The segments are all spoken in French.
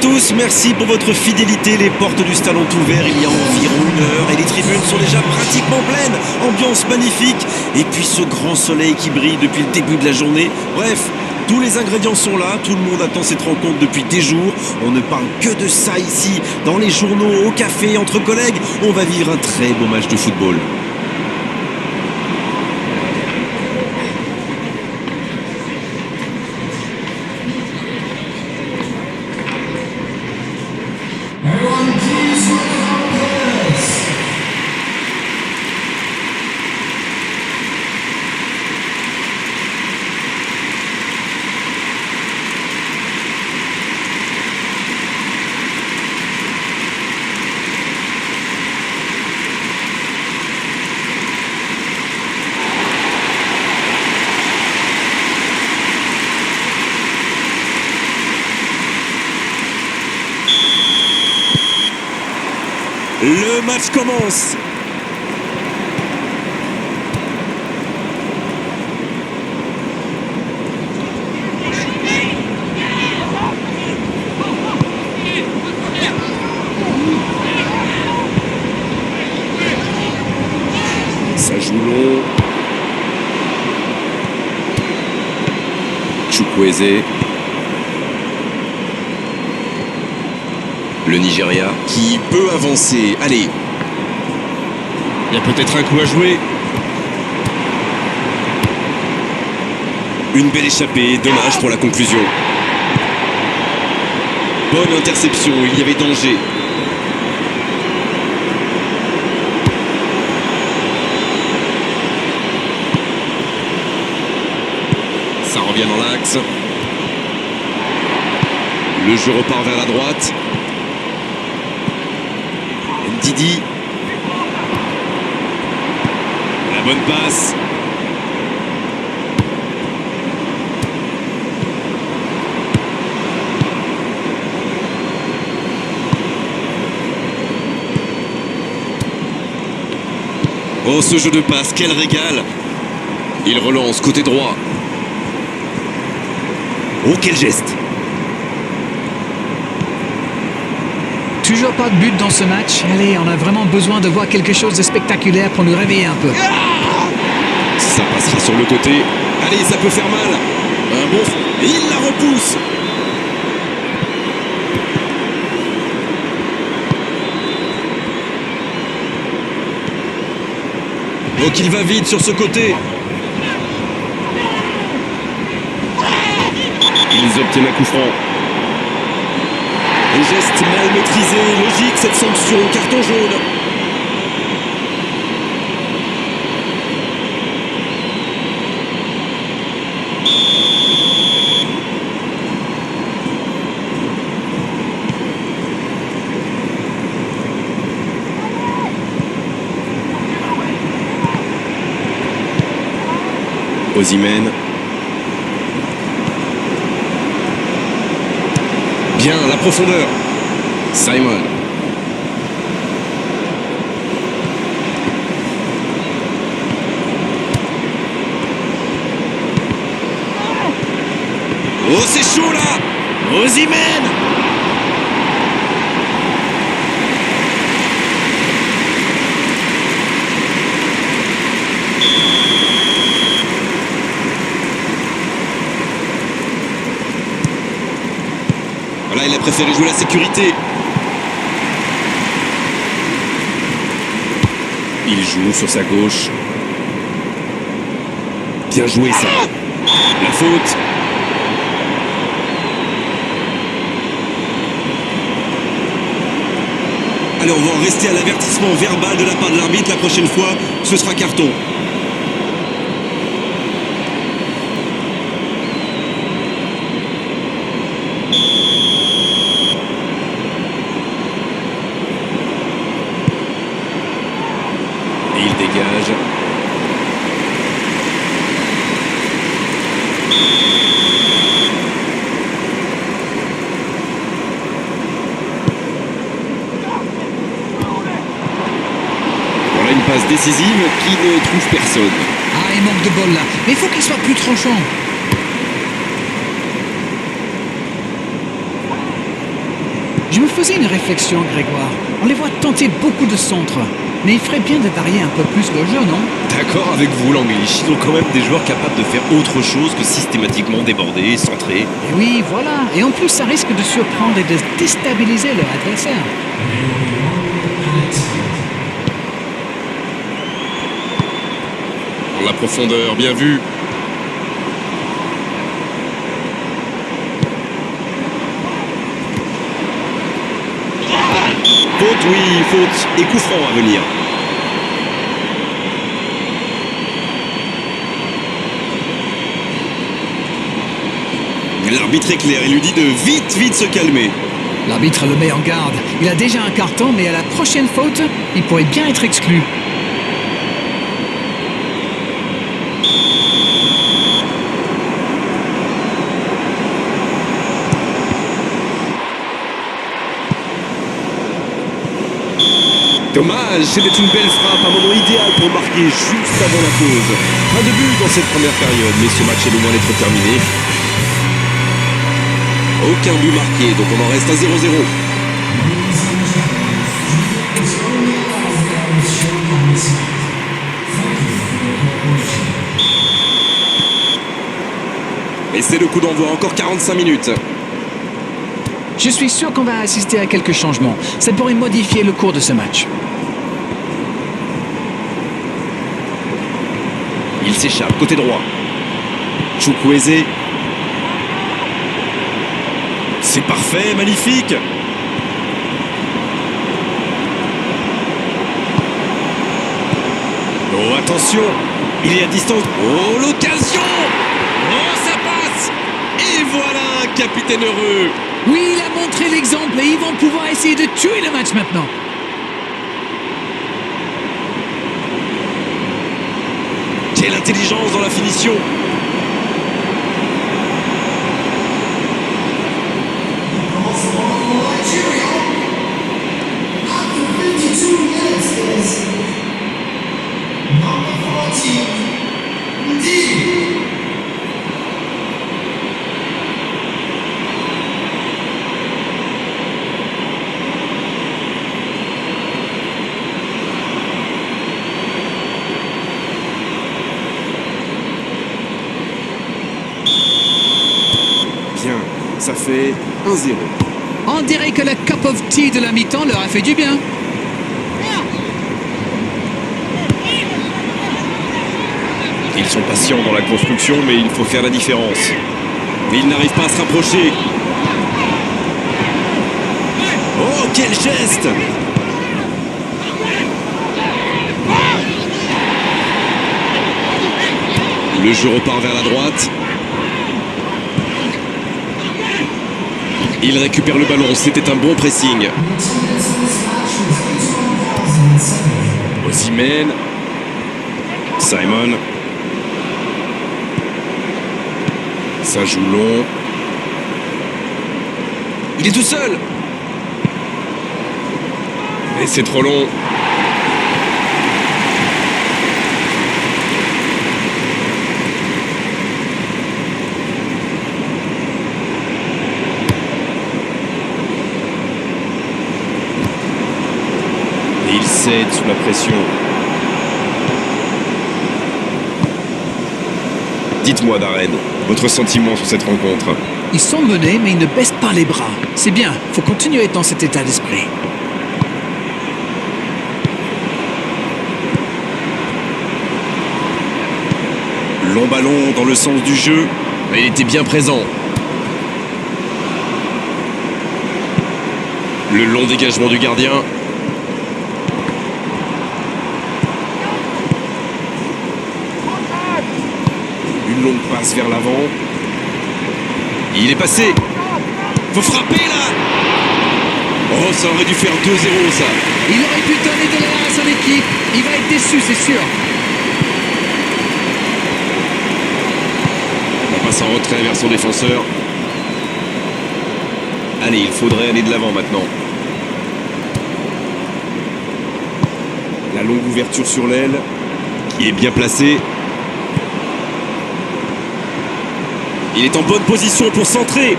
tous, merci pour votre fidélité. Les portes du stade ont ouvert il y a environ 1 heure et les tribunes sont déjà pratiquement pleines. Ambiance magnifique et puis ce grand soleil qui brille depuis le début de la journée. Bref, tous les ingrédients sont là, tout le monde attend cette rencontre depuis des jours. On ne parle que de ça ici, dans les journaux, au café, entre collègues. On va vivre un très beau match de football. Le match commence. Ça joue long. Chukwueze. Le Nigeria qui peut avancer. Allez. Il y a peut-être un coup à jouer. Une belle échappée. Dommage pour la conclusion. Bonne interception. Il y avait danger. Ça revient dans l'axe. Le jeu repart vers la droite. Didi. La bonne passe. Oh, ce jeu de passe, quel régal. Il relance côté droit. Oh, quel geste. Toujours pas de but dans ce match. Allez, on a vraiment besoin de voir quelque chose de spectaculaire pour nous réveiller un peu. Ça passera sur le côté. Allez, ça peut faire mal. Un bon... Il la repousse. Donc il va vite sur ce côté. Ils obtiennent un coup franc. Un geste mal maîtrisé, logique cette sanction, carton jaune. Osimhen. Bien, la profondeur. Simon. Oh, c'est chaud là. Osimhen. Là, il a préféré jouer la sécurité. Il joue sur sa gauche. Bien joué ça. La faute. Allez, on va en rester à l'avertissement verbal de la part de l'arbitre. La prochaine fois, ce sera carton. Et il dégage. Voilà une passe décisive qui ne trouve personne. Ah, il manque de bol là. Mais il faut qu'il soit plus tranchant. Je me faisais une réflexion, Grégoire. On les voit tenter beaucoup de centres. Mais il ferait bien de varier un peu plus le jeu, non? D'accord avec vous, Langlish. Ils ont quand même des joueurs capables de faire autre chose que systématiquement déborder, centrer. Et oui, voilà. Et en plus, ça risque de surprendre et de déstabiliser leur adversaire. Dans la profondeur, bien vu. Faute, oui, faute. Et coup franc à venir. L'arbitre est clair, il lui dit de vite se calmer. L'arbitre le met en garde. Il a déjà un carton, mais à la prochaine faute, il pourrait bien être exclu. Dommage, c'était une belle frappe, un moment idéal pour marquer juste avant la pause. Pas de but dans cette première période, mais ce match est loin d'être terminé. Aucun but marqué, donc on en reste à 0-0. Et c'est le coup d'envoi, encore 45 minutes. Je suis sûr qu'on va assister à quelques changements. Ça pourrait modifier le cours de ce match. Il s'échappe, côté droit. Chukwueze. C'est parfait, magnifique. Oh, attention. Il est à distance. Oh, l'occasion. Oh, ça passe. Et voilà un capitaine heureux. Oui, il a montré l'exemple et ils vont pouvoir essayer de tuer le match maintenant. Quelle intelligence dans la finition. Bien, ça fait 1-0. On dirait que la cup of tea de la mi-temps leur a fait du bien. Ils sont patients dans la construction, mais il faut faire la différence. Ils n'arrivent pas à se rapprocher. Oh, quel geste! Le jeu repart vers la droite. Il récupère le ballon, c'était un bon pressing. Osimhen. Simon. Ça joue long. Il est tout seul. Et c'est trop long. Et il cède sous la pression. Dites-moi, Darren, votre sentiment sur cette rencontre? Ils sont menés, mais ils ne baissent pas les bras. C'est bien, faut continuer dans cet état d'esprit. Long ballon dans le sens du jeu, mais il était bien présent. Le long dégagement du gardien. Une longue passe vers l'avant. Il est passé. Faut frapper là. Oh, ça aurait dû faire 2-0 ça. Il aurait pu donner de l'air à son équipe. Il va être déçu, c'est sûr. On passe en retrait vers son défenseur. Allez, il faudrait aller de l'avant maintenant. La longue ouverture sur l'aile, qui est bien placée. Il est en bonne position pour centrer.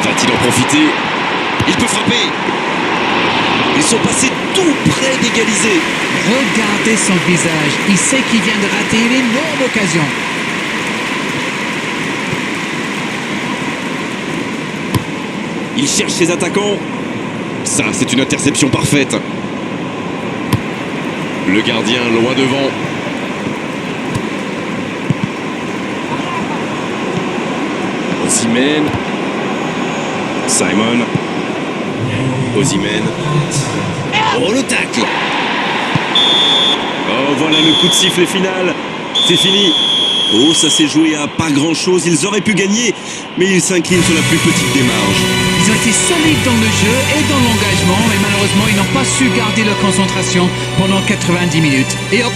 Va Va-t-il en profiter? Il peut frapper. Ils sont passés tout près d'égaliser. Regardez son visage. Il sait qu'il vient de rater une énorme occasion. Il cherche ses attaquants. Ça, c'est une interception parfaite. Le gardien loin devant. Osimhen. Simon. Osimhen. Oh, le tacle. Oh, voilà le coup de sifflet final. C'est fini. Oh, ça s'est joué à pas grand-chose. Ils auraient pu gagner, mais ils s'inclinent sur la plus petite des marges. Ils ont été solides dans le jeu et dans l'engagement, et malheureusement, ils n'ont pas su garder leur concentration pendant 90 minutes. Et hop,